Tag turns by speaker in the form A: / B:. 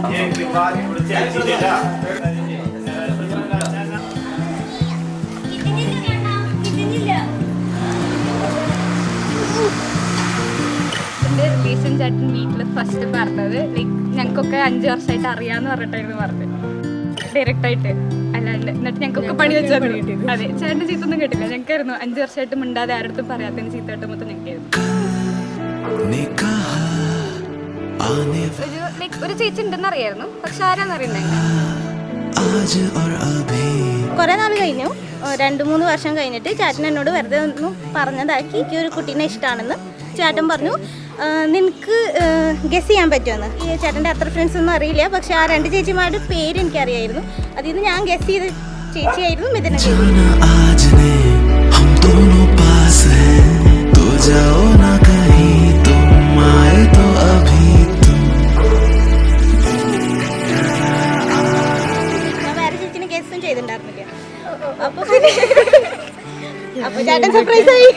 A: എൻ്റെ റിലേഷൻ ചേട്ടൻ വീട്ടിൽ ഫസ്റ്റ് പറഞ്ഞത് ലൈക്ക് ഞങ്ങൾക്കൊക്കെ 5 വർഷമായിട്ട് അറിയാമെന്ന് പറഞ്ഞിട്ടായിരുന്നു പറഞ്ഞത് ഡയറക്റ്റായിട്ട് അല്ലാണ്ട്. എന്നിട്ട് ഞങ്ങൾക്കൊക്കെ പണി വെച്ചാൽ അതെ ചേട്ടൻ്റെ ചീത്തൊന്നും കേട്ടില്ല. ഞങ്ങൾക്കായിരുന്നു 5 വർഷമായിട്ട് മിണ്ടാതെ ആരുടെ പറയാത്തതിന് ചീത്തമായിട്ട് മൊത്തം ഞങ്ങൾക്കായിരുന്നു. ഒരു ചേച്ചി ഉണ്ടെന്ന് അറിയായിരുന്നു, പക്ഷെ ആരാന്ന് അറിയണ്ടായിരുന്നു.
B: കുറെ നാൾ കഴിഞ്ഞു, 2-3 വർഷം കഴിഞ്ഞിട്ട് ചേട്ടൻ എന്നോട് വെറുതെ ഒന്ന് പറഞ്ഞതാക്കി എനിക്ക് ഒരു കുട്ടീനെ ഇഷ്ടമാണെന്ന്. ചേട്ടൻ പറഞ്ഞു നിനക്ക് ഗസ് ചെയ്യാൻ പറ്റുമെന്ന്. ഈ ചേട്ടൻ്റെ അത്ര ഫ്രണ്ട്സ് ഒന്നും അറിയില്ല, പക്ഷെ ആ 2 ചേച്ചിമാരുടെ പേര് എനിക്കറിയായിരുന്നു. അതിൽ നിന്ന് ഞാൻ ഗസ് ചെയ്ത ചേച്ചിയായിരുന്നു മിഥുന. ഞാൻ വേറെ ചേച്ചിനെ ഗസ്സും ചെയ്തിട്ടുണ്ടായിരുന്നില്ല. അപ്പൊ ചേട്ടൻ സർപ്രൈസ് ആയി.